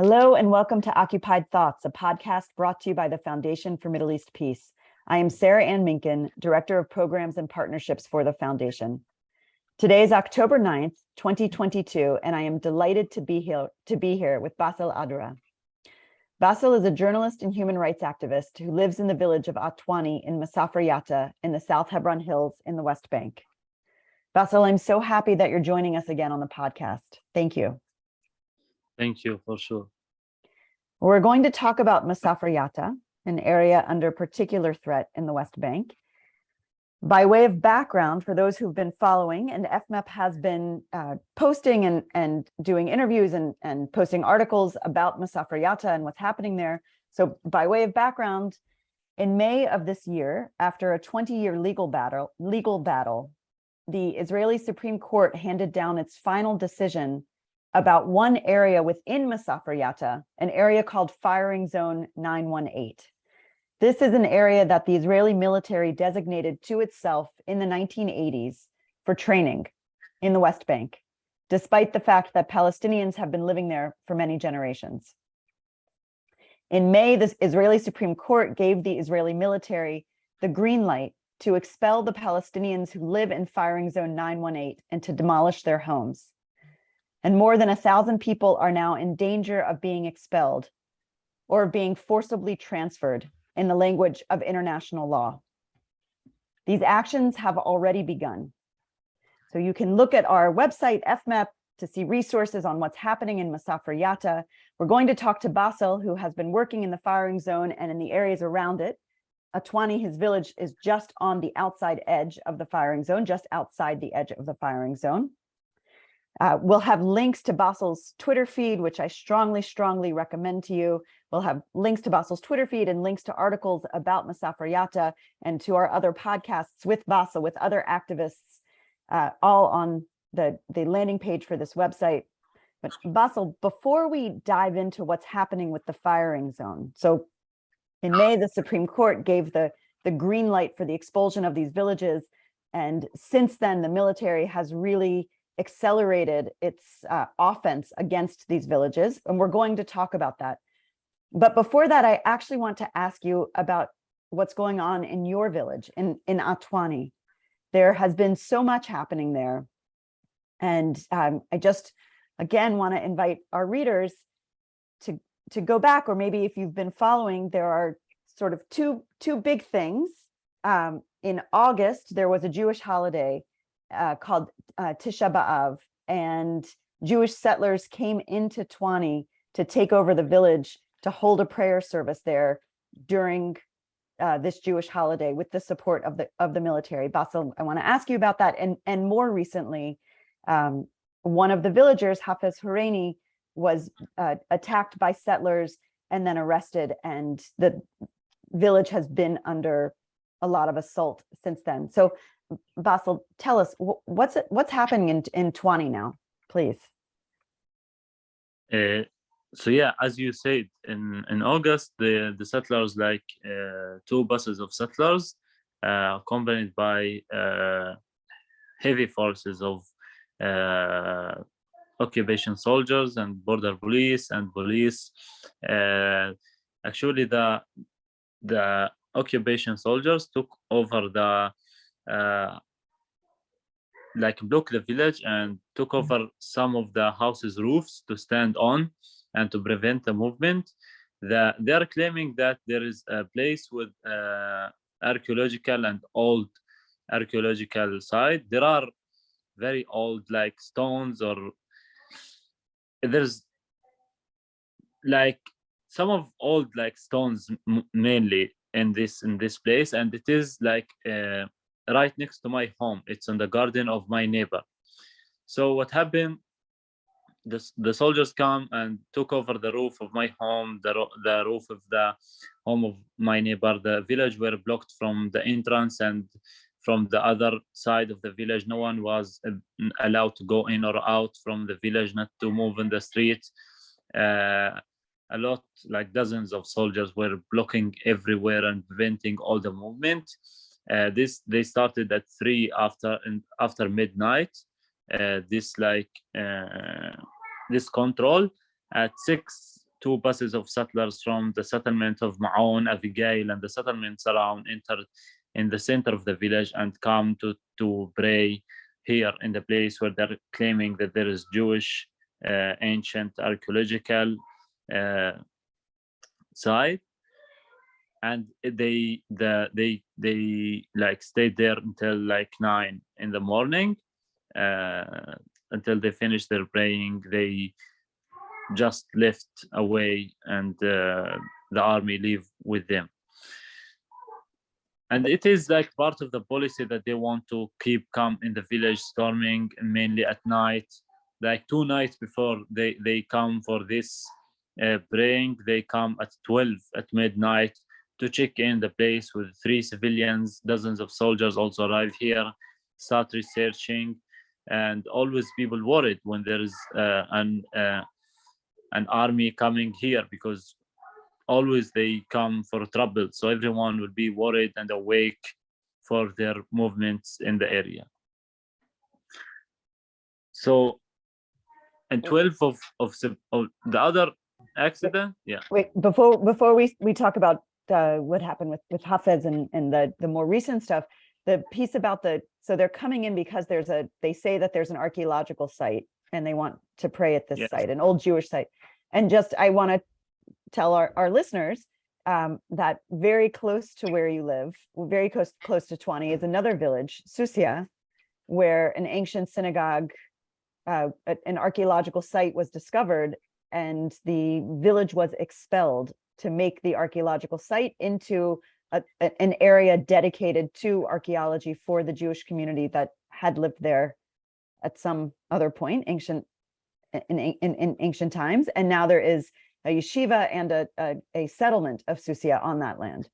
Hello and welcome to Occupied Thoughts, a podcast brought to you by the Foundation for Middle East Peace. I am Sarah Ann Minkin, Director of Programs and Partnerships for the Foundation. Today is October 9th, 2022, and I am delighted to be here with Basel Adraa. Basel is a journalist and human rights activist who lives in the village of A-Twani in Masafer Yatta in the South Hebron Hills in the West Bank. Basel, I'm so happy that you're joining us again on the podcast. Thank you. Thank you, for sure. We're going to talk about Masafer Yatta, an area under particular threat in the West Bank. By way of background, for those who've been following, and FMEP has been posting and doing interviews and posting articles about Masafer Yatta and what's happening there. So by way of background, in May of this year, after a 20-year legal battle, the Israeli Supreme Court handed down its final decision about one area within Masafer Yatta, an area called Firing Zone 918. This is an area that the Israeli military designated to itself in the 1980s for training in the West Bank, despite the fact that Palestinians have been living there for many generations. In May, the Israeli Supreme Court gave the Israeli military the green light to expel the Palestinians who live in Firing Zone 918 and to demolish their homes. And more than 1,000 people are now in danger of being expelled or being forcibly transferred in the language of international law. These actions have already begun. So you can look at our website, FMEP, to see resources on what's happening in Masafer Yatta. We're going to talk to Basel, who has been working in the firing zone and in the areas around it. A-Twani, his village, is just on the outside edge of the firing zone, just outside the edge of the firing zone. We'll have links to Basel's Twitter feed, which I strongly recommend to you. We'll have links to Basel's Twitter feed and links to articles about Masafer Yatta and to our other podcasts with Basel, with other activists, all on the landing page for this website. But Basel, before we dive into what's happening with the firing zone, so in May, the Supreme Court gave the green light for the expulsion of these villages. And since then, the military has really accelerated its offense against these villages. And we're going to talk about that. But before that, I actually want to ask you about what's going on in your village, in A-Twani. There has been so much happening there. And I just, again, want to invite our readers to go back, or maybe if you've been following, there are sort of two big things. In August, there was a Jewish holiday called Tisha B'Av, and Jewish settlers came into Twani to take over the village to hold a prayer service there during this Jewish holiday with the support of the military. Basel, I want to ask you about that. And more recently, one of the villagers, Hafiz Horeini, was attacked by settlers and then arrested, and the village has been under a lot of assault since then. So Basel, tell us what's happening in Twani now, please. So yeah, as you said, in August, the settlers, like 2 buses of settlers, accompanied by heavy forces of occupation soldiers and border police and police. Actually, the occupation soldiers took over the block the village and took over some of the houses' roofs to stand on and to prevent the movement. They are claiming that there is a place with archaeological and old archaeological site. There are very old stones, or there's some of old stones mainly in this place, and it is right next to my home. It's in the garden of my neighbor. So what happened, the soldiers come and took over the roof of my home, the roof of the home of my neighbor. The village were blocked from the entrance, and from the other side of the village, no one was allowed to go in or out from the village, not to move in the street. A lot, dozens of soldiers were blocking everywhere and preventing all the movement. They started at 3 after midnight. This control at 6 two buses of settlers from the settlement of Ma'on, Abigail, and the settlements around entered in the center of the village and come to pray here in the place where they're claiming that there is Jewish ancient archaeological site. And they like stayed there until like 9 in the morning, until they finished their praying. They just left away, and the army leave with them. And it is like part of the policy that they want to keep calm in the village, storming mainly at night. Like 2 nights before they come for this praying, they come at 12 at midnight to check in the place with 3 civilians. Dozens of soldiers also arrive here, start researching, and always people worried when there is an army coming here, because always they come for trouble. So everyone will be worried and awake for their movements in the area. So, and 12 of the other accident, yeah. Wait, before we talk about what happened with Hafez and the more recent stuff, the piece about so they're coming in because they say that there's an archaeological site and they want to pray at this Yes. site, an old Jewish site. And just, I want to tell our listeners that very close to where you live, very close to A-Twani, is another village, Susia, where an ancient synagogue, an archaeological site was discovered, and the village was expelled to make the archaeological site into an area dedicated to archaeology for the Jewish community that had lived there at some other point, in ancient times. And now there is a yeshiva and a settlement of Susia on that land.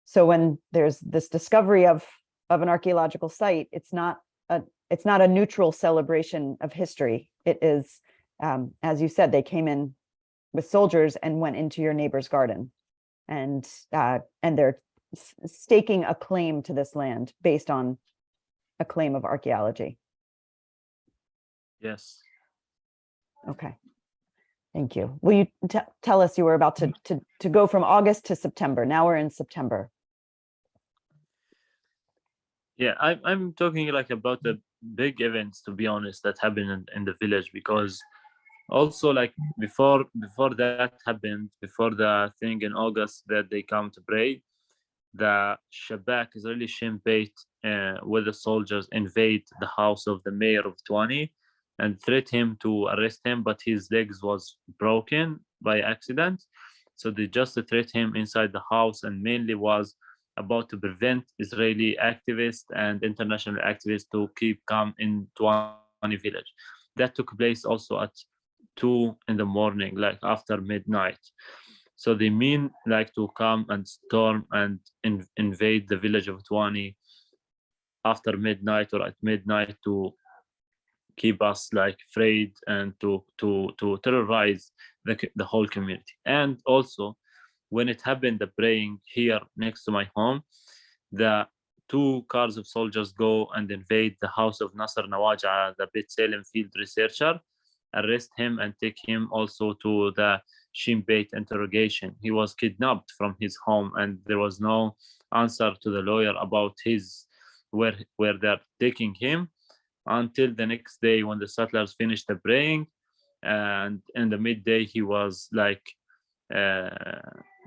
So when there's this discovery of an archaeological site, it's not a neutral celebration of history. It is, as you said, they came in with soldiers and went into your neighbor's garden, and they're staking a claim to this land based on a claim of archaeology. Yes. Okay. Thank you. Will you tell us, you were about to go from August to September. Now we're in September. Yeah, I'm talking like about the big events, to be honest, that happened in the village, because also like before that happened, before the thing in August that they come to pray, the Shabak, Israeli Shin Bet, with the soldiers invade the house of the mayor of A-Twani and threat him to arrest him, but his legs was broken by accident. So they just threat him inside the house, and mainly was about to prevent Israeli activists and international activists to keep calm in A-Twani village. That took place also at 2 in the morning, like after midnight. So they mean like to come and storm and invade the village of A-Twani after midnight or at midnight to keep us like afraid and to terrorize the whole community. And also, when it happened, the praying here next to my home, the 2 cars of soldiers go and invade the house of Nasser Nawaja, the Bet Salem field researcher, arrest him and take him also to the Shin Bet interrogation. He was kidnapped from his home, and there was no answer to the lawyer about where they're taking him, until the next day when the settlers finished the praying. And in the midday, he was like,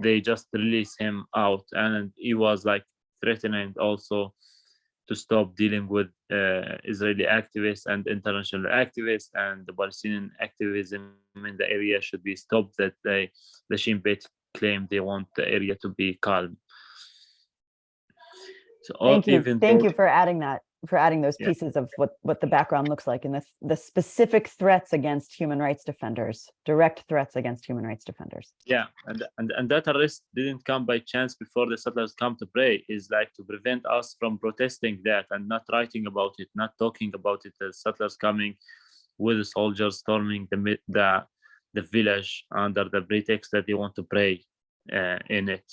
they just released him out, and he was like threatening also to stop dealing with Israeli activists and international activists, and the Palestinian activism in the area should be stopped, that the Shin Bet claim they want the area to be calm. So Thank you for adding that, for adding those Yeah. pieces of what the background looks like, and the specific threats against human rights defenders, direct threats against human rights defenders. Yeah, and that arrest didn't come by chance before the settlers come to pray. Is like to prevent us from protesting that and not writing about it, not talking about it. The settlers coming with the soldiers storming the village under the pretext that they want to pray in it.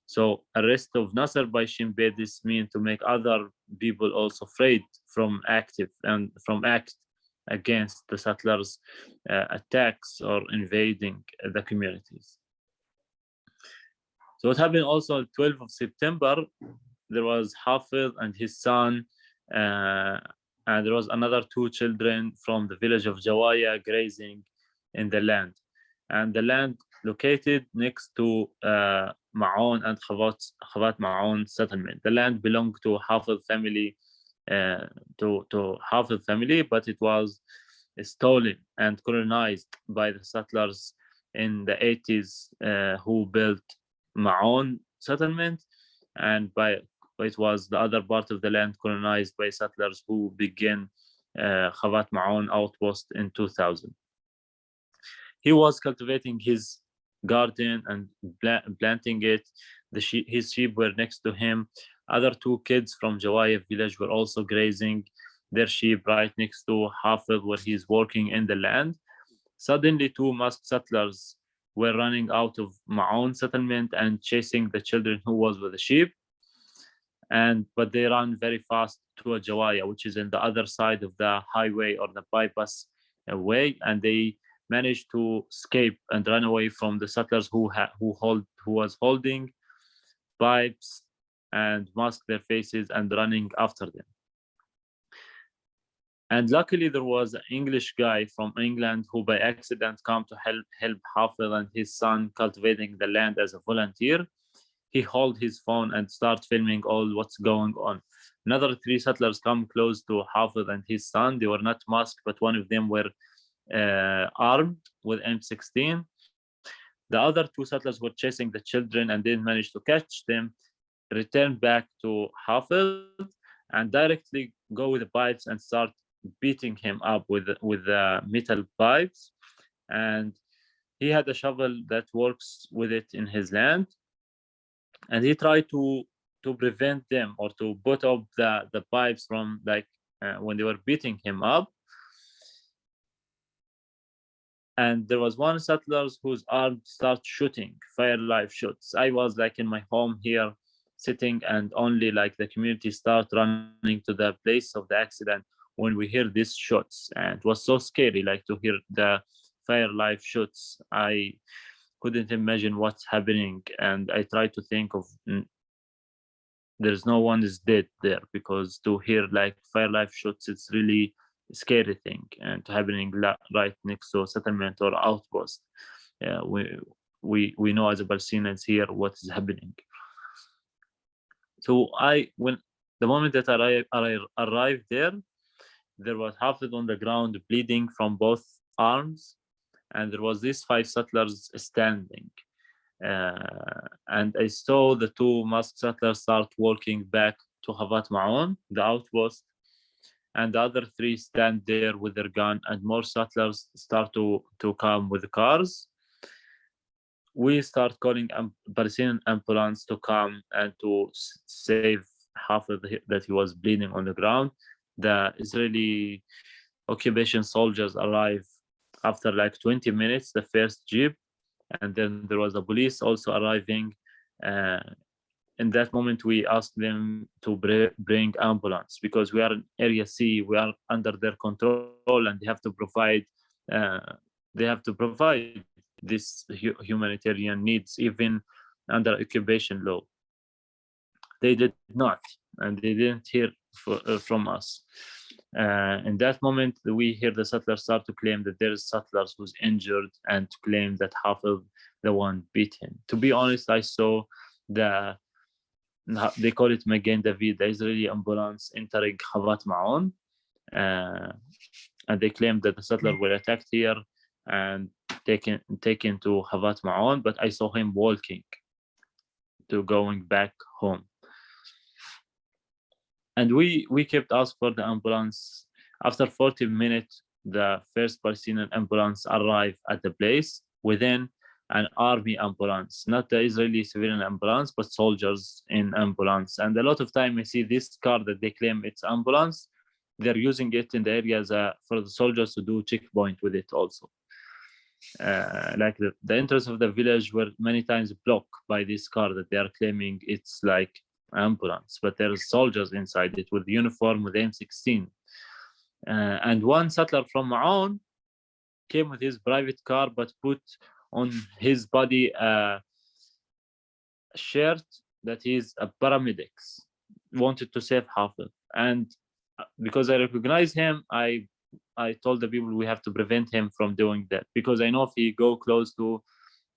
So arrest of Nasser by Shin Bet, this means to make other people also afraid from act against the settlers' attacks or invading the communities. So what happened also on 12th of September, there was Hafiz and his son, and there was another 2 children from the village of Jawaya grazing in the land. And the land located next to Ma'on and Khavat Ma'on settlement. The land belonged to Hafiz family, to Hafiz family, but it was stolen and colonized by the settlers in the 80s who built Ma'on settlement, and it was the other part of the land colonized by settlers who began Khavat Ma'on outpost in 2000. He was cultivating his garden and planting it. His sheep were next to him. Other 2 kids from Jawaya village were also grazing their sheep right next to Hafiz where he's working in the land. Suddenly 2 masked settlers were running out of Ma'on settlement and chasing the children who was with the sheep. But they ran very fast to Jawaya, which is in the other side of the highway or the bypass way, and they managed to escape and run away from the settlers who was holding pipes and masked their faces and running after them. And luckily there was an English guy from England who by accident came to help Hafiz and his son cultivating the land as a volunteer. He held his phone and started filming all what's going on. Another 3 settlers come close to Hafiz and his son. They were not masked, but one of them were armed with M16. The other 2 settlers were chasing the children and didn't manage to catch them, returned back to Hafiz and directly go with the pipes and start beating him up with the metal pipes. And he had a shovel that works with it in his land. And he tried to prevent them or to put up the pipes from when they were beating him up. And there was one settler whose arm started shooting fire live shots. I was in my home here sitting, and only the community start running to the place of the accident when we hear these shots. And it was so scary to hear the fire live shots. I couldn't imagine what's happening, and I tried to think of there's no one is dead there, because to hear fire live shots, it's really a scary thing, and happening right next to a settlement or outpost. We know as a Palestinians here what is happening. So when the moment that I arrived there was Hafiz on the ground bleeding from both arms, and there was these 5 settlers standing. And I saw the 2 masked settlers start walking back to Khavat Ma'on, the outpost, and the other 3 stand there with their gun, and more settlers start to come with the cars. We start calling Palestinian ambulance to come and to save Hafiz that he was bleeding on the ground. The Israeli occupation soldiers arrive after 20 minutes, the first jeep, and then there was the police also arriving. In that moment, we asked them to bring ambulance, because we are in Area C, we are under their control, and they have to provide this humanitarian needs, even under occupation law. They did not, and they didn't hear from us. In that moment, we hear the settlers start to claim that there is settlers who's injured, and to claim that Hafiz the one beat him. To be honest, I saw they call it Magen David, the Israeli ambulance entering Khavat Ma'on, and they claimed that the settlers were attacked here and taken to Khavat Ma'on, but I saw him walking to going back home. And we kept asking for the ambulance. After 40 minutes, the first Palestinian ambulance arrived at the place, within an army ambulance, not the Israeli civilian ambulance, but soldiers in ambulance. And a lot of time I see this car that they claim it's ambulance, they're using it in the area for the soldiers to do checkpoint with it also. The entrance of the village were many times blocked by this car that they are claiming it's ambulance, but there's soldiers inside it with uniform, with M16. And one settler from Maon came with his private car, but put on his body a shirt that he's a paramedics, wanted to save Hafid. And because I recognize him, I told the people we have to prevent him from doing that, because I know if he go close to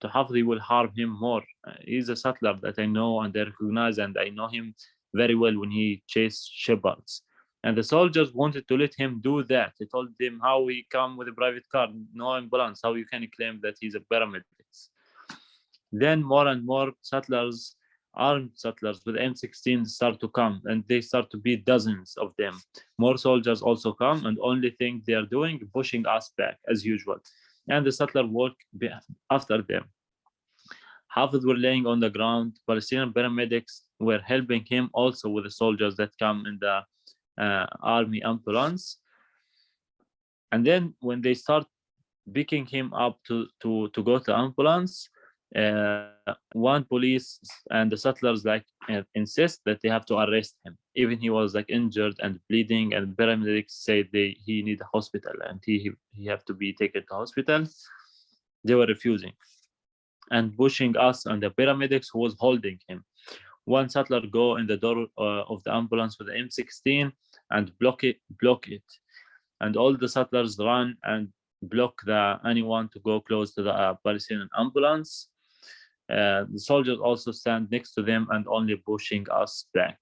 Hafid, he will harm him more. He's a settler that I know and I recognize, and I know him very well when he chased shepherds. And the soldiers wanted to let him do that. They told him, how he come with a private car, no ambulance, how you can claim that he's a paramedics? Then more and more settlers, armed settlers with M16 start to come, and they start to be dozens of them. More soldiers also come, and only thing they are doing, pushing us back as usual. And the settler walk after them. Hafiz were laying on the ground. Palestinian paramedics were helping him also with the soldiers that come in the army ambulance. And then when they start picking him up to go to ambulance, one police and the settlers insist that they have to arrest him, even he was injured and bleeding, and paramedics say he need a hospital and he have to be taken to hospital. They were refusing and pushing us and the paramedics who was holding him. One settler go in the door of the ambulance with the M16 and block it, and all the settlers run and block anyone to go close to the Palestinian ambulance. The soldiers also stand next to them and only pushing us back.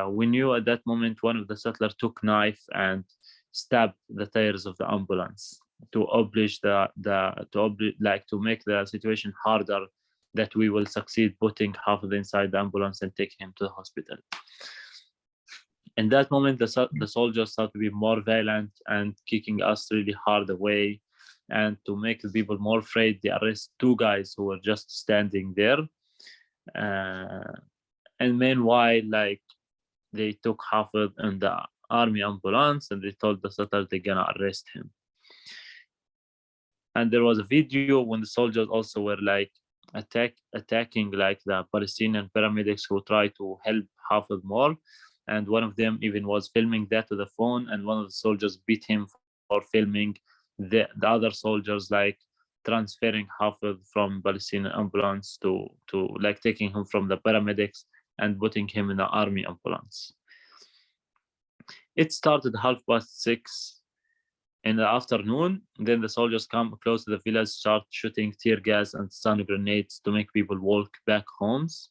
We knew at that moment one of the settlers took knife and stabbed the tires of the ambulance to oblige to make the situation harder, that we will succeed putting Hafid inside the ambulance and take him to the hospital. In that moment, the soldiers start to be more violent and kicking us really hard away. And to make the people more afraid, they arrest two guys who were just standing there. And meanwhile, they took Hafid in the army ambulance and they told the settlers they're gonna arrest him. And there was a video when the soldiers also were attacking the Palestinian paramedics who tried to help Hafid more. And one of them even was filming that with the phone, and one of the soldiers beat him for filming the other soldiers transferring Hafid from Palestinian ambulance to taking him from the paramedics and putting him in the army ambulance. It started 6:30 in the afternoon. Then the soldiers come close to the village, start shooting tear gas and stun grenades to make people walk back homes.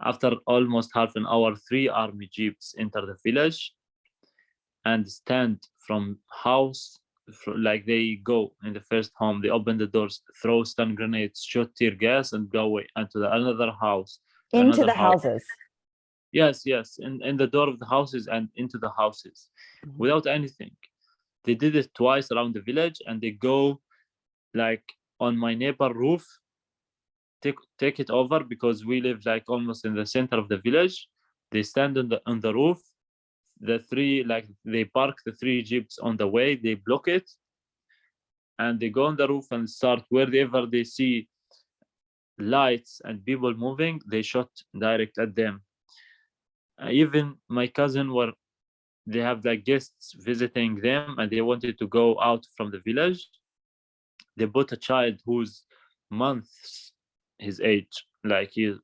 After almost half an hour, 3 army jeeps enter the village and stand from house. They go in the first home, they open the doors, throw stun grenades, shoot tear gas, and go away into another house. Into the houses. Yes, in the door of the houses and into the houses, without anything. They did it twice around the village, and they go on my neighbor roof, take it over, because we live almost in the center of the village. They stand on the roof. They park the 3 jeeps on the way, they block it, and they go on the roof and start wherever they see lights and people moving, they shot direct at them. Even my cousin they have guests visiting them and they wanted to go out from the village. They put a child who's months his age, he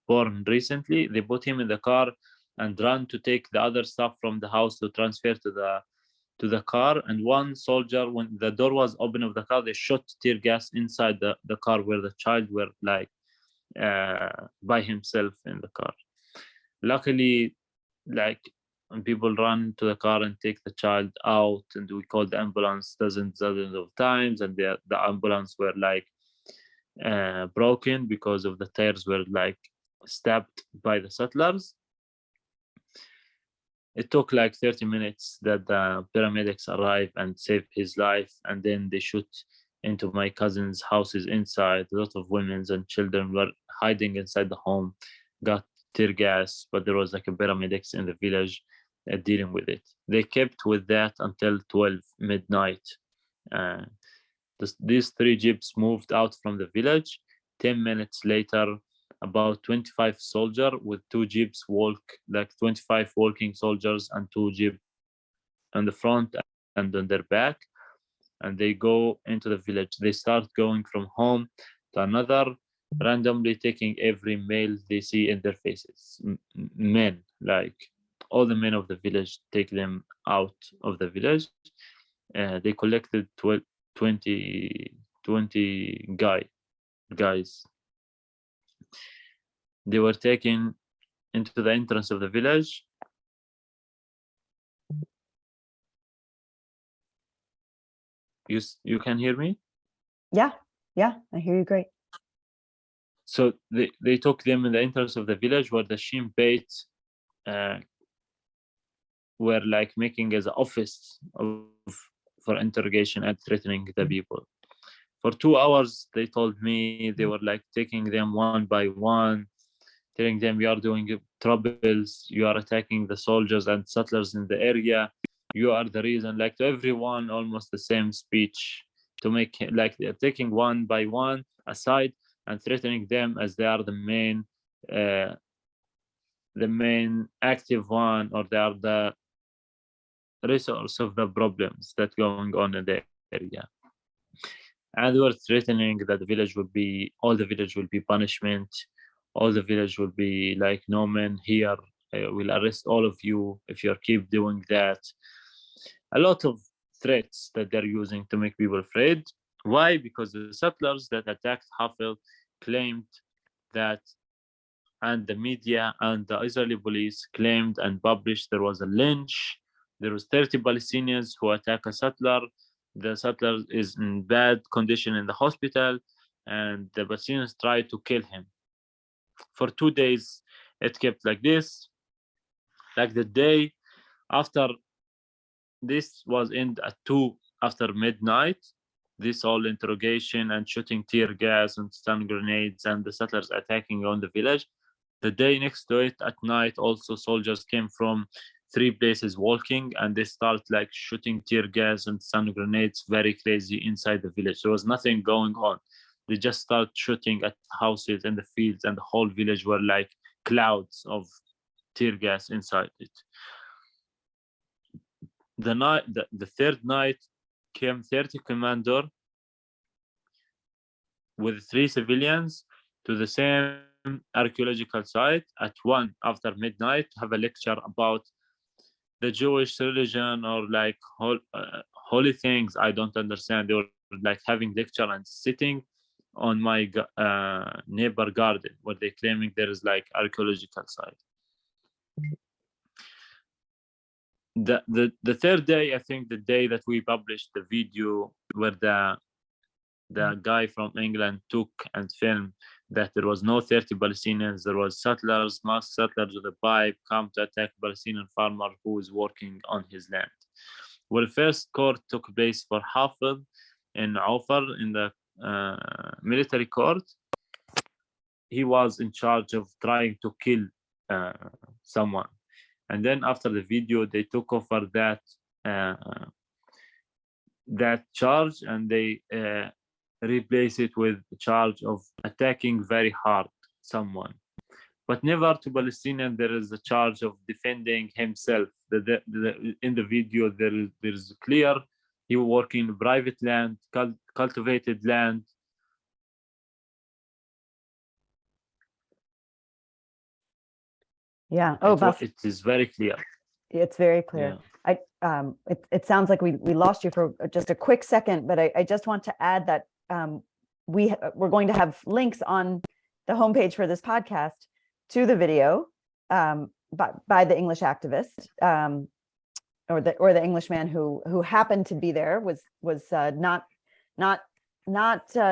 born recently. They put him in the car and ran to take the other stuff from the house to transfer to the car. And one soldier, when the door was open of the car, they shot tear gas inside the car where the child were by himself in the car. Luckily, when people run to the car and take the child out, and we called the ambulance dozens of times, and the ambulance were broken because of the tires were stabbed by the settlers. It took 30 minutes that the paramedics arrived and saved his life, and then they shoot into my cousin's houses inside. A lot of women and children were hiding inside the home, got tear gas, but there was a paramedics in the village dealing with it. They kept with that until 12 midnight. These 3 jeeps moved out from the village. 10 minutes later, about 25 soldiers with 2 jeeps 25 walking soldiers and 2 jeep on the front and on their back, and they go into the village. They start going from home to another, randomly taking every male they see in their faces. Men, like all the men of the village, take them out of the village. They collected 20 guys. They were taken into the entrance of the village. You can hear me? Yeah, I hear you great. So they took them in the entrance of the village where the Shin were like making as an office for interrogation and threatening the people. For 2 hours, they told me they were like taking them one by one, telling them, you are doing troubles, you are attacking the soldiers and settlers in the area, you are the reason, like to everyone, almost the same speech, to make like they're taking one by one aside and threatening them as they are the main active one, or they are the resource of the problems that going on in the area. And they were threatening that all the village will be punishment, all the village will be like, no man here, will arrest all of you if you keep doing that. A lot of threats that they're using to make people afraid. Why? Because the settlers that attacked Hafel claimed that, and the media and the Israeli police claimed and published, there was a lynch. There was 30 Palestinians who attack a settler. The settler is in bad condition in the hospital, and the Palestinians tried to kill him. For 2 days, it kept like this. Like the day after this was end at 2 after midnight, this all interrogation and shooting tear gas and stun grenades and the settlers attacking on the village. The day next to it at night, also soldiers came from 3 places walking, and they start like shooting tear gas and stun grenades very crazy inside the village. There was nothing going on. They just start shooting at houses and the fields, and the whole village were like clouds of tear gas inside it. The third night came 30 commander with 3 civilians to the same archaeological site at 1 after midnight to have a lecture about the Jewish religion, or like holy things I don't understand. They were like having lecture and sitting on my neighbor garden where they claiming there is like archaeological site. The third day, I think the day that we published the video where the guy from England took and filmed that there was no 30 Palestinians, there was settlers, masked settlers with a pipe come to attack Palestinian farmer who was working on his land. Well, first court took place for Hafid in Aufar in the military court. He was in charge of trying to kill someone. And then after the video, they took over that charge, and they replace it with the charge of attacking very hard someone. But never to Palestinian there is a charge of defending himself. In the video there is clear he was working in private land, cultivated land. Yeah. It is very clear. It's very clear. Yeah. It sounds like we lost you for just a quick second, but I just want to add that we're going to have links on the homepage for this podcast to the video by the English activist, or the Englishman who happened to be there, was not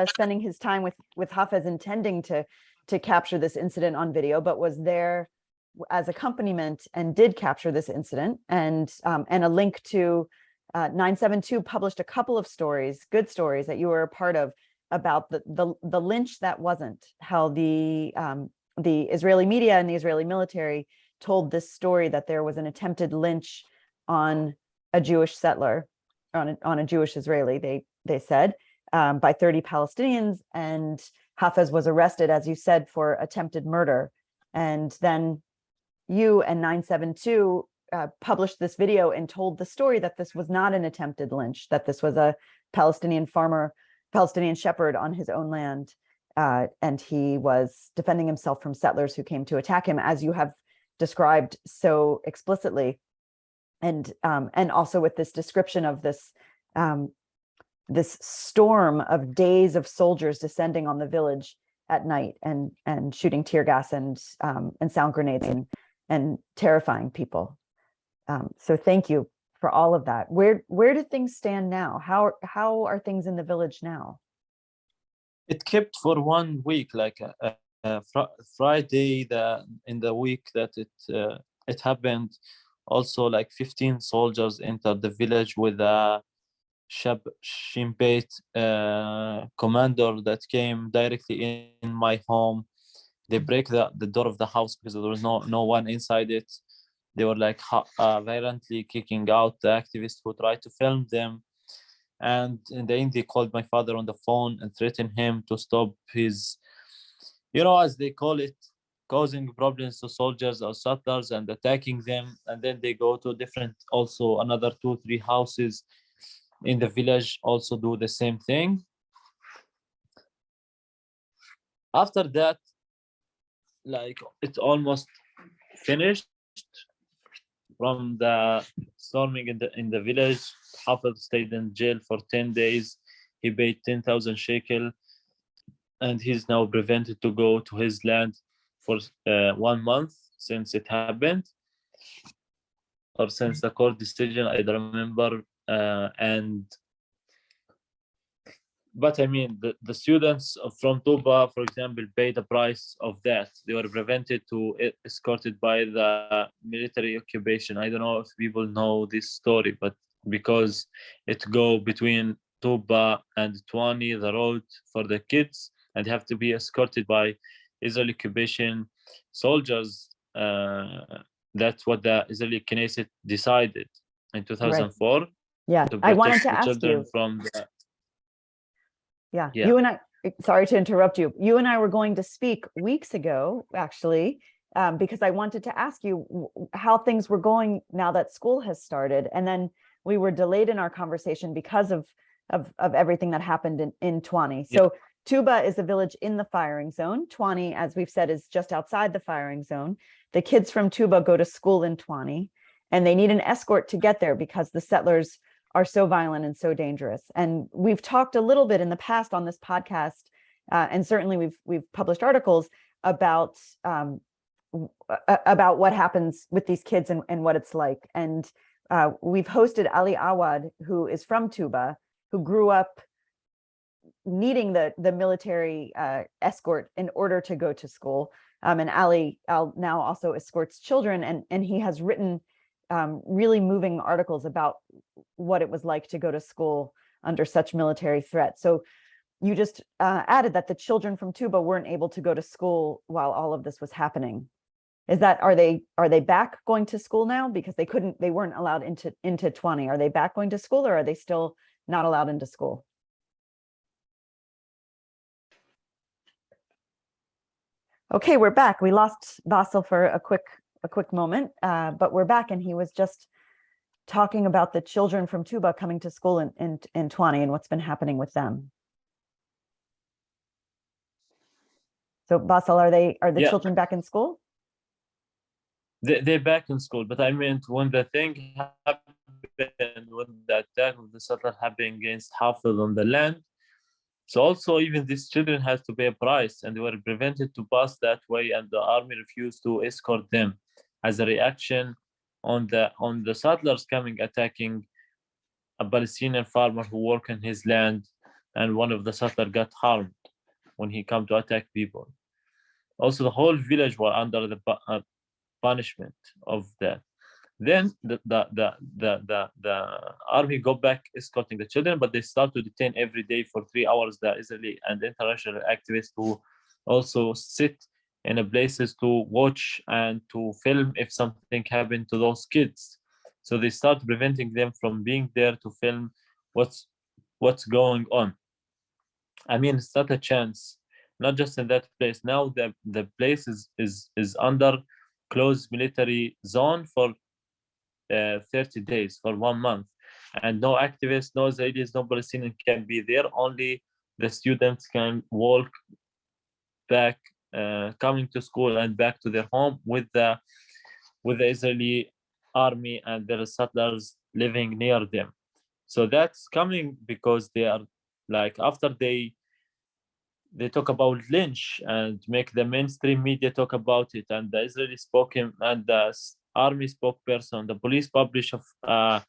spending his time with Hafez intending to capture this incident on video, but was there as accompaniment and did capture this incident. And a link to 972 published a couple of stories, good stories that you were a part of, about the lynch that wasn't, how the Israeli media and the Israeli military told this story that there was an attempted lynch on a Jewish settler, on a Jewish Israeli, they said, by 30 Palestinians, and Hafez was arrested, as you said, for attempted murder. And then you and 972 published this video and told the story that this was not an attempted lynch, that this was a Palestinian shepherd on his own land, and he was defending himself from settlers who came to attack him, as you have described so explicitly, and also with this description of this this storm of days of soldiers descending on the village at night and shooting tear gas and sound grenades and terrifying people. So thank you for all of that. Where do things stand now? How are things in the village now? It kept for 1 week, like Friday, in the week that it happened. Also, like 15 soldiers entered the village with a Shin Bet commander that came directly in my home. They break the door of the house because there was no one inside it. They were like violently kicking out the activists who tried to film them. And in the end, they called my father on the phone and threatened him to stop his, as they call it, causing problems to soldiers or settlers and attacking them. And then they go to also another 2-3 houses in the village, also do the same thing. After that, like, it's almost finished from the storming in the village. Hafez stayed in jail for 10 days. He paid 10,000 shekel, and he's now prevented to go to his land for 1 month since it happened, or since the court decision, I don't remember. But I mean, the students from Tuba, for example, paid the price of that. They were prevented to escorted by the military occupation. I don't know if people know this story, but because it go between Tuba and A-Twani, the road for the kids, and have to be escorted by Israeli occupation soldiers. That's what the Israeli Knesset decided in 2004. Right. Yeah, to I wanted protect to the ask children you. from the Yeah, Yeah. you and I, sorry to interrupt you. You and I were going to speak weeks ago, actually, because I wanted to ask you how things were going now that school has started. And then we were delayed in our conversation because of everything that happened in A-Twani. So Tuba is a village in the firing zone. A-Twani, as we've said, is just outside the firing zone. The kids from Tuba go to school in A-Twani, and they need an escort to get there because the settlers are so violent and so dangerous. And we've talked a little bit in the past on this podcast, and certainly we've published articles about what happens with these kids and what it's like. And we've hosted Ali Awad, who is from Tuba, who grew up needing the military escort in order to go to school. And Ali now also escorts children, and he has written really moving articles about what it was like to go to school under such military threat. So you just added that the children from Tuba weren't able to go to school while all of this was happening. Are they back going to school now? Because they weren't allowed into A-Twani. Are they back going to school, or are they still not allowed into school? Okay, we're back. We lost Basel for a quick moment, but we're back, and he was just talking about the children from Tuba coming to school in A-Twani and what's been happening with them. So Basel, are the children back in school? They're back in school, but I meant when the thing happened, when the attack of the settler happened against Hafez on the land, so also even these children had to pay a price, and they were prevented to pass that way, and the army refused to escort them as a reaction on the settlers coming attacking a Palestinian farmer who worked in his land, and one of the settlers got harmed when he come to attack people. Also, the whole village were under the punishment of that. Then the army go back escorting the children, but they start to detain every day for 3 hours the Israeli and international activists who also sit in places to watch and to film if something happened to those kids. So they start preventing them from being there to film what's going on. I mean, it's not a chance, not just in that place. Now the place is under closed military zone for 30 days, for 1 month, and no activists, no Israelis, no Palestinians can be there. Only the students can walk back, coming to school and back to their home with the Israeli army and their settlers living near them. So that's coming because they are like, after they talk about lynch and make the mainstream media talk about it, and the Israeli spoken and the army spokesperson, the police publish of a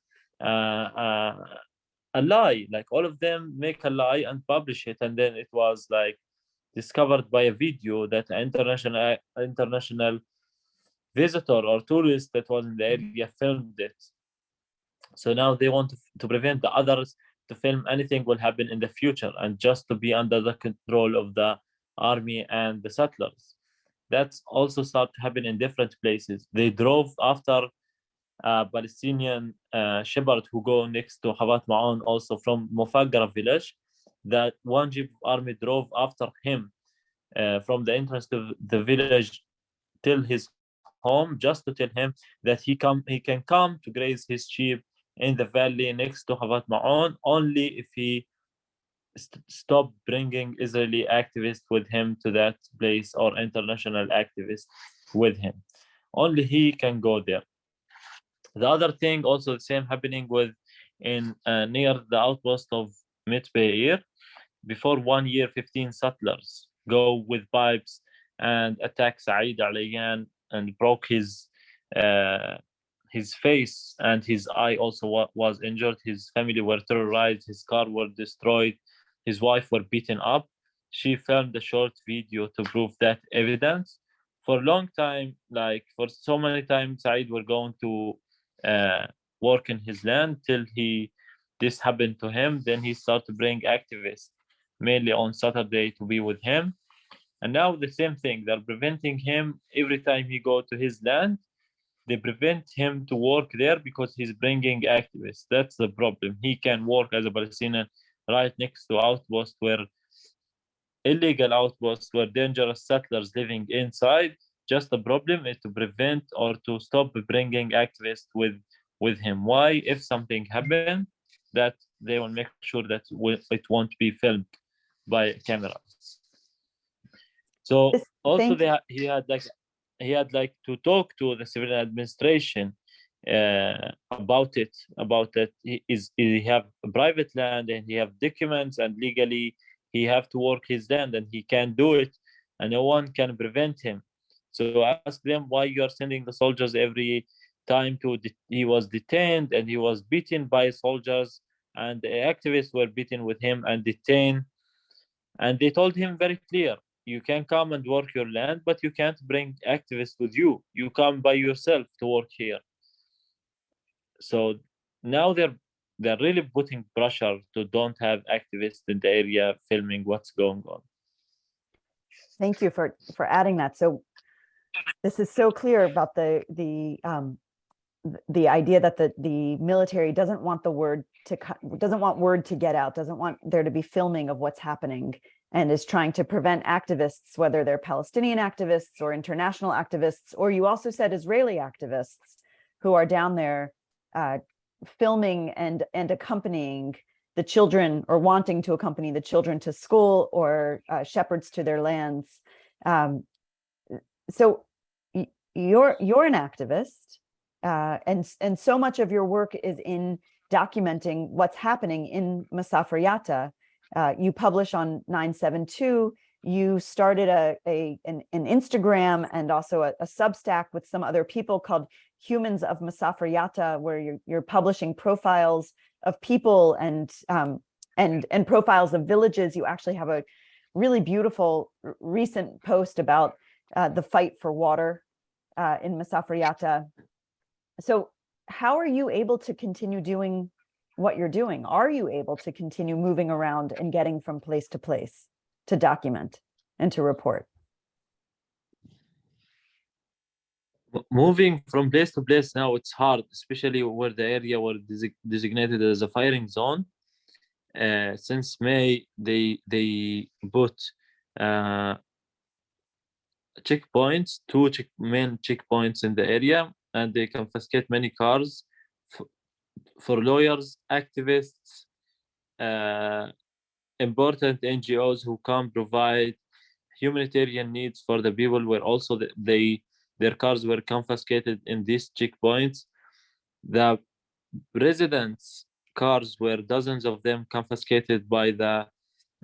lie, like all of them make a lie and publish it, and then it was like discovered by a video that an international visitor or tourist that was in the area filmed it. So now they want to prevent the others to film anything will happen in the future, and just to be under the control of the army and the settlers. That's also started to happen in different places. They drove after a Palestinian shepherd who go next to Havat Ma'on, also from Mufaggara village, that one jeep army drove after him from the entrance to the village till his home, just to tell him that he can come to graze his sheep in the valley next to Havat Ma'on, only if he stop bringing Israeli activists with him to that place, or international activists with him. Only he can go there. The other thing, also the same happening with in near the outpost of Mitbeir. Before 1 year, 15 settlers go with pipes and attack Saeed Alayan and broke his face, and his eye also was injured. His family were terrorized, his car were destroyed, his wife were beaten up. She filmed a short video to prove that evidence. For a long time, like for so many times, Saeed were going to work in his land till this happened to him. Then he started to bring activists, mainly on Saturday, to be with him. And now the same thing, they're preventing him every time he go to his land. They prevent him to work there because he's bringing activists. That's the problem. He can work as a Palestinian right next to outposts, where illegal outposts, where dangerous settlers living inside. Just the problem is to prevent or to stop bringing activists with him. Why? If something happened, that they will make sure that it won't be filmed by cameras. So also he had like to talk to the civilian administration about that he have private land and he have documents, and legally he have to work his land and he can do it, and no one can prevent him. So ask them why you are sending the soldiers every time he was detained and he was beaten by soldiers, and the activists were beaten with him and detained, and they told him very clear, you can come and work your land, but you can't bring activists with you. You come by yourself to work here. So now they're really putting pressure to don't have activists in the area filming what's going on. Thank you for adding that. So this is so clear about the idea that the military doesn't want word to get out, doesn't want there to be filming of what's happening, and is trying to prevent activists, whether they're Palestinian activists or international activists, or you also said Israeli activists who are down there filming and accompanying the children, or wanting to accompany the children to school, or shepherds to their lands. So you're an activist, and so much of your work is in documenting what's happening in Masafer Yatta. You publish on 972. You started an Instagram and also a Substack with some other people called Humans of Masafer Yatta, where you're publishing profiles of people and profiles of villages. You actually have a really beautiful recent post about the fight for water in Masafer Yatta. So how are you able to continue doing what you're doing? Are you able to continue moving around and getting from place to place to document and to report? Moving from place to place now, it's hard, especially where the area was designated as a firing zone. Since May, they put checkpoints, two main checkpoints in the area, and they confiscate many cars for lawyers, activists, important NGOs who can provide humanitarian needs for the people. Were also their cars were confiscated in these checkpoints. The residents' cars were dozens of them confiscated by the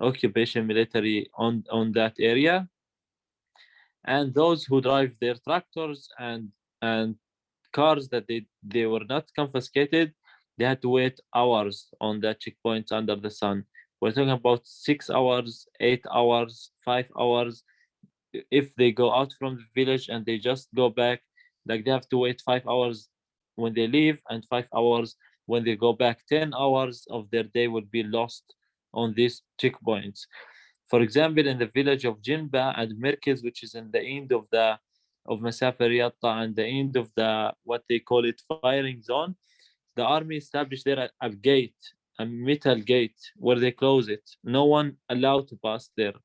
occupation military on that area, and those who drive their tractors and cars that they were not confiscated, they had to wait hours on that checkpoints under the sun. We're talking about 6 hours, 8 hours, 5 hours. If they go out from the village and they just go back, like they have to wait 5 hours when they leave and 5 hours when they go back. 10 hours of their day would be lost on these checkpoints. For example, in the village of Jinba and Merkez, which is in the end of Masafer Yatta and the end of the what they call it firing zone, the army established there a gate, a metal gate where they close it. No one allowed to pass there.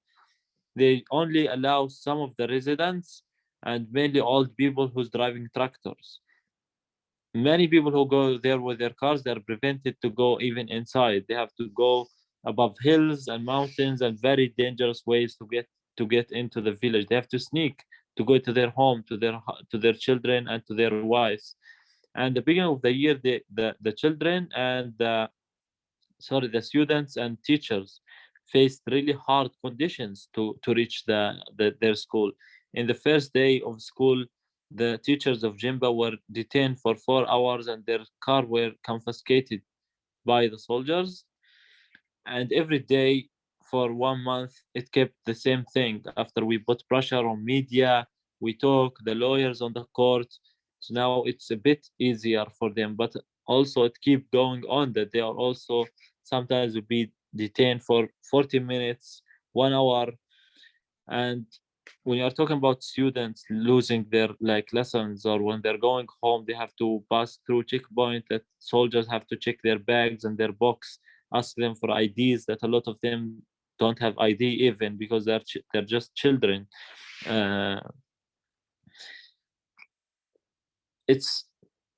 They only allow some of the residents and mainly old people who's driving tractors. Many people who go there with their cars, they're prevented to go even inside. They have to go above hills and mountains and very dangerous ways to get into the village. They have to sneak to go to their home, to their children and to their wives. And the beginning of the year, the children and the students and teachers faced really hard conditions to reach their school. In the first day of school, the teachers of Jimba were detained for 4 hours and their car were confiscated by the soldiers. And every day for 1 month, it kept the same thing. After we put pressure on media, we talk, the lawyers on the court. So now it's a bit easier for them, but also it keep going on that they are also sometimes will be detained for 40 minutes, 1 hour. And when you're talking about students losing their like lessons or when they're going home, they have to pass through checkpoint that soldiers have to check their bags and their box, ask them for IDs that a lot of them don't have ID even because they're just children. It's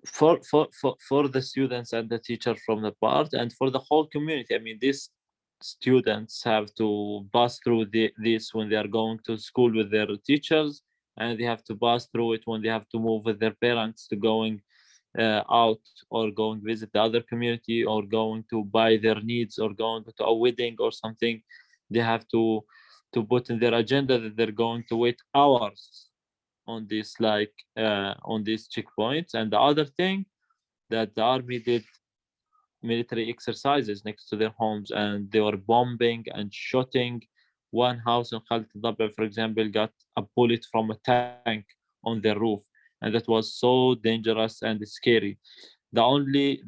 for the students and the teacher from the part and for the whole community. I mean, these students have to pass through this when they are going to school with their teachers, and they have to pass through it when they have to move with their parents to going out or going visit the other community or going to buy their needs or going to a wedding or something. They have to put in their agenda that they're going to wait hours on this on these checkpoints. And the other thing that the army did military exercises next to their homes and they were bombing and shooting. One house in Khalit Dabba, for example, got a bullet from a tank on their roof, and that was so dangerous and scary. The only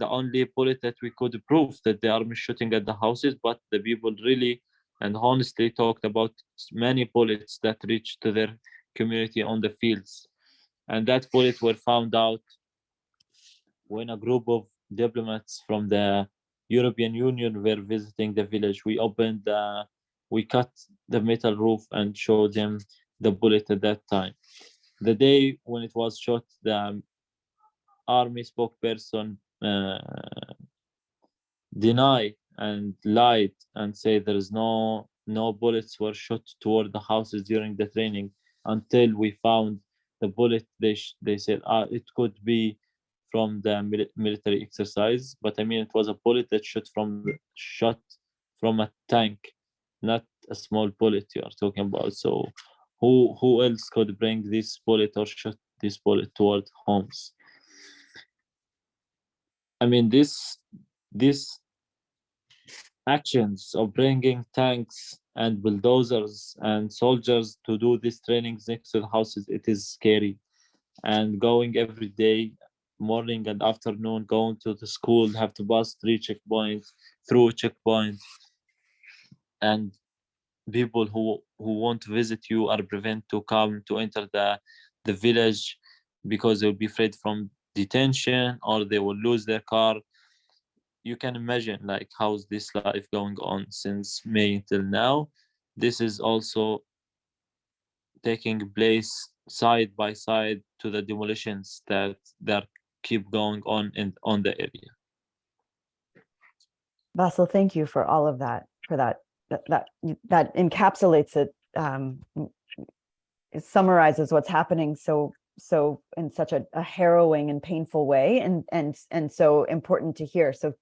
bullet that we could prove that the army shooting at the houses, but the people really and honestly talked about many bullets that reached to their community on the fields. And that bullet were found out when a group of diplomats from the European Union were visiting the village. We cut the metal roof and showed them the bullet at that time. The day when it was shot, the army spokesperson denied and lied and said there is no bullets were shot toward the houses during the training until we found the bullet. They said it could be from the military exercise, but I mean it was a bullet that shot from a tank, not a small bullet you are talking about. So who else could bring this bullet or shoot this bullet toward homes? I mean this actions of bringing tanks and bulldozers and soldiers to do these trainings next to the houses, it is scary. And going every day, morning and afternoon, going to the school, have to pass through checkpoints, and people who want to visit you are prevented to come to enter the village because they'll be afraid from detention or they will lose their car. You can imagine like how's this life going on since May until now. This is also taking place side by side to the demolitions that keep going on the area. Basel, thank you for all of that, for that encapsulates it. It summarizes what's happening so in such a harrowing and painful way, and so important to hear. So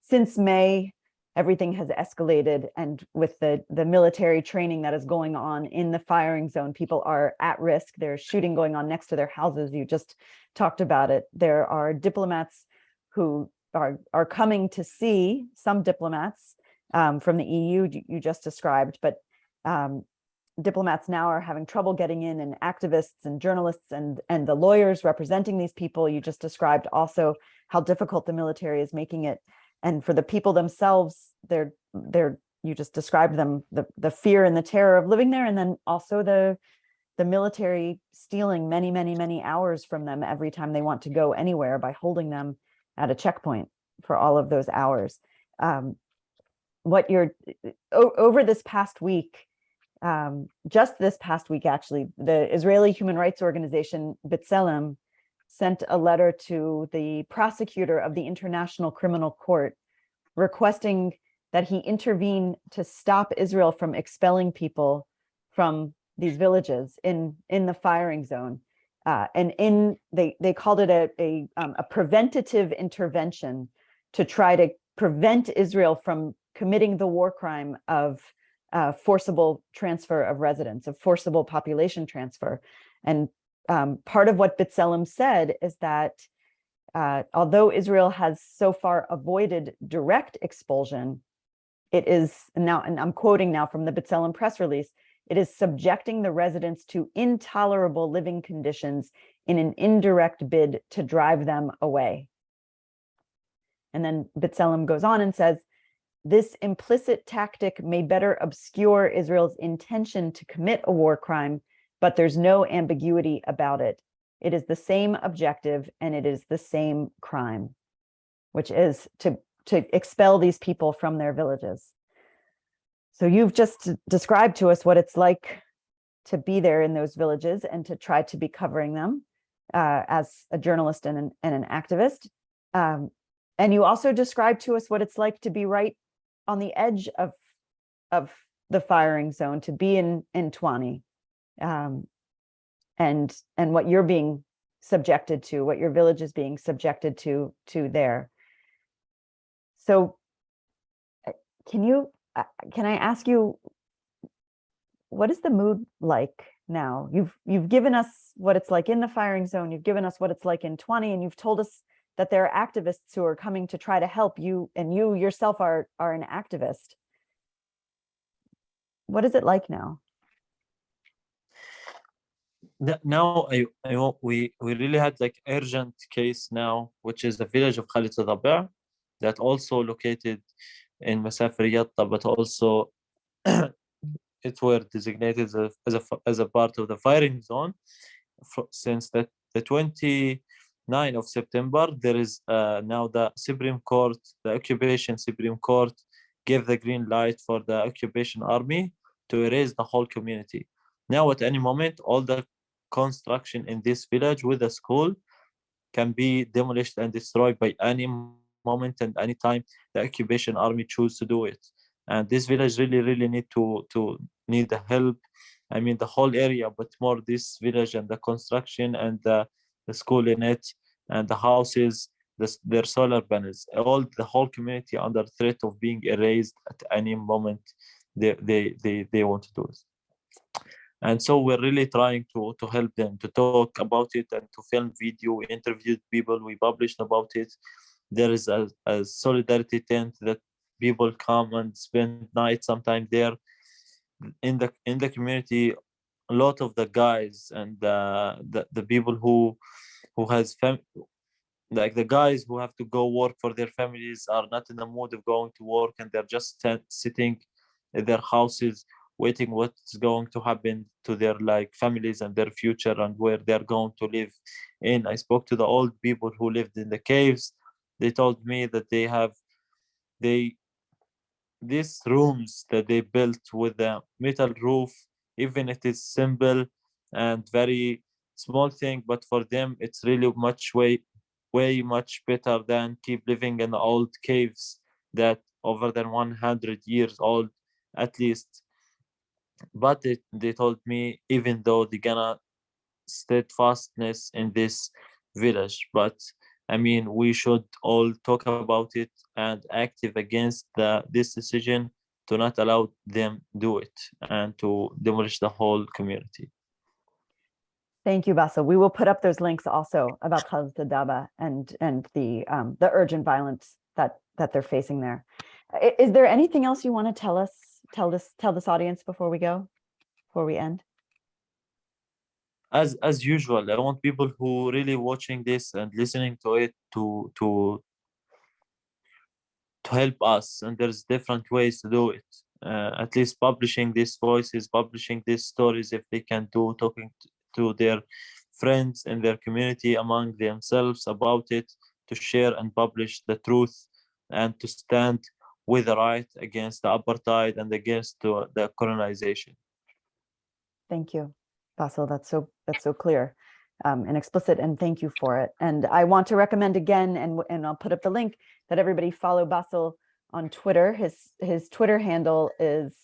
since May, everything has escalated, and with the military training that is going on in the firing zone, people are at risk. There's shooting going on next to their houses. You just talked about it. There are diplomats who are coming to see, some diplomats from the EU you just described, but diplomats now are having trouble getting in, and activists and journalists and the lawyers representing these people you just described, also how difficult the military is making it. And for the people themselves, they're you just described them, the fear and the terror of living there, and then also the military stealing many hours from them every time they want to go anywhere by holding them at a checkpoint for all of those hours. Over this past week, just this past week, actually, the Israeli human rights organization B'Tselem sent a letter to the prosecutor of the International Criminal Court requesting that he intervene to stop Israel from expelling people from these villages in the firing zone. And they called it a preventative intervention to try to prevent Israel from committing the war crime of forcible transfer of residents, of forcible population transfer. And part of what B'Tselem said is that although Israel has so far avoided direct expulsion, it is now, and I'm quoting now from the B'Tselem press release, it is subjecting the residents to intolerable living conditions in an indirect bid to drive them away. And then B'Tselem goes on and says, this implicit tactic may better obscure Israel's intention to commit a war crime, but there's no ambiguity about it. It is the same objective and it is the same crime, which is to expel these people from their villages. So you've just described to us what it's like to be there in those villages and to try to be covering them as a journalist and an activist. And you also described to us what it's like to be right on the edge of the firing zone, to be in A-Twani, and what you're being subjected to, what your village is being subjected to there. So can I ask you, what is the mood like now? You've given us what it's like in the firing zone, you've given us what it's like in A-Twani, and you've told us that there are activists who are coming to try to help you, and you yourself are an activist. What is it like now? Now we really had like urgent case now, which is the village of Khalid al-Rabi', that also located in Masafer Yatta, but also it were designated as a part of the firing zone since the 29th of September. There is now the Supreme Court, the occupation Supreme Court gave the green light for the occupation army to erase the whole community. Now at any moment, all the construction in this village with the school can be demolished and destroyed by any moment and any time the occupation army choose to do it. And this village really need to need the help. I mean the whole area, but more this village and the construction and the school in it and the houses, their solar panels, the whole community under threat of being erased at any moment they want to do it. And so we're really trying to help them, to talk about it and to film video. We interviewed people, we published about it. There is a solidarity tent that people come and spend night sometime there in the community. A lot of the guys and the people who has like the guys who have to go work for their families are not in the mood of going to work, and they're just sitting in their houses waiting what's going to happen to their like families and their future and where they're going to live in. I spoke to the old people who lived in the caves. They told me that these rooms that they built with a metal roof, even if it is simple, and very small thing, but for them it's really way much better than keep living in old caves that over than 100 years old at least. But they told me even though they're gonna steadfastness in this village, but I mean we should all talk about it and active against this decision to not allow them do it and to demolish the whole community. Thank you, Basel. We will put up those links also about Khalid Daba and the urgent violence that they're facing there. Is there anything else you want to tell this audience before we end? As usual, I want people who really watching this and listening to it to help us, and there's different ways to do it. At least publishing these voices, publishing these stories, if they can do, talking to their friends in their community among themselves about it, to share and publish the truth and to stand with the right against the apartheid and against the colonization. Thank you, Basel. That's so clear and explicit, and thank you for it. And I want to recommend again, and I'll put up the link, that everybody follow Basel on Twitter. His Twitter handle is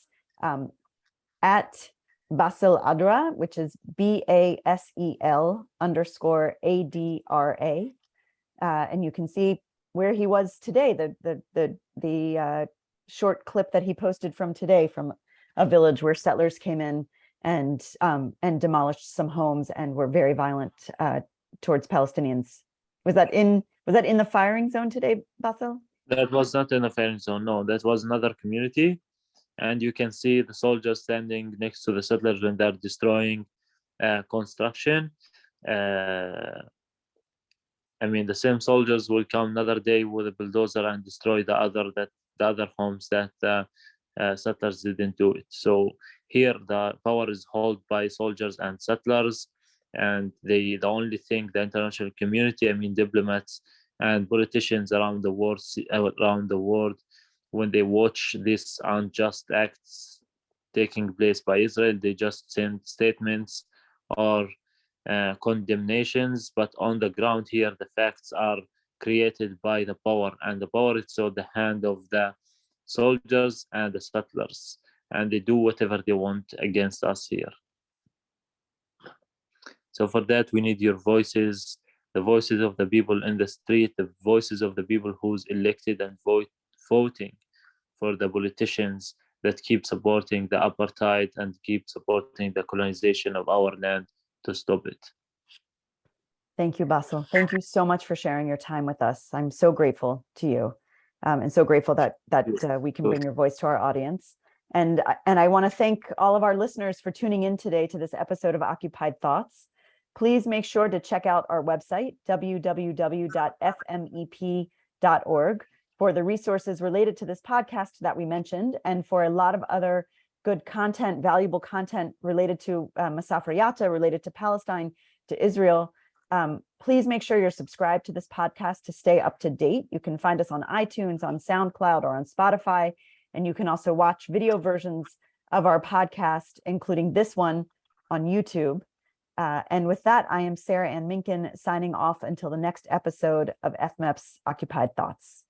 at Basel Adraa, which is BASEL_ADRA. And you can see where he was today, the short clip that he posted from today from a village where settlers came in and demolished some homes and were very violent towards Palestinians. Was that in the firing zone today, Basel? That was not in a firing zone. No, that was another community. And you can see the soldiers standing next to the settlers when they're destroying construction. I mean, the same soldiers will come another day with a bulldozer and destroy the other homes that settlers didn't do it. So here the power is held by soldiers and settlers, and the only thing the international community, I mean diplomats and politicians around the world, when they watch these unjust acts taking place by Israel, they just send statements or condemnations, but on the ground here, the facts are created by the power, and the power is so the hand of the soldiers and the settlers, and they do whatever they want against us here. So for that, we need your voices, the voices of the people in the street, the voices of the people who's elected and voting for the politicians that keep supporting the apartheid and keep supporting the colonization of our land to stop it. Thank you, Basel. Thank you so much for sharing your time with us. I'm so grateful to you, and so grateful that we can bring your voice to our audience. And I want to thank all of our listeners for tuning in today to this episode of Occupied Thoughts. Please make sure to check out our website, www.fmep.org, for the resources related to this podcast that we mentioned, and for a lot of other good content, valuable content related to Masafer Yatta, related to Palestine, to Israel. Please make sure you're subscribed to this podcast to stay up to date. You can find us on iTunes, on SoundCloud, or on Spotify. And you can also watch video versions of our podcast, including this one, on YouTube. And with that, I am Sarah Ann Minkin, signing off until the next episode of FMEP's Occupied Thoughts.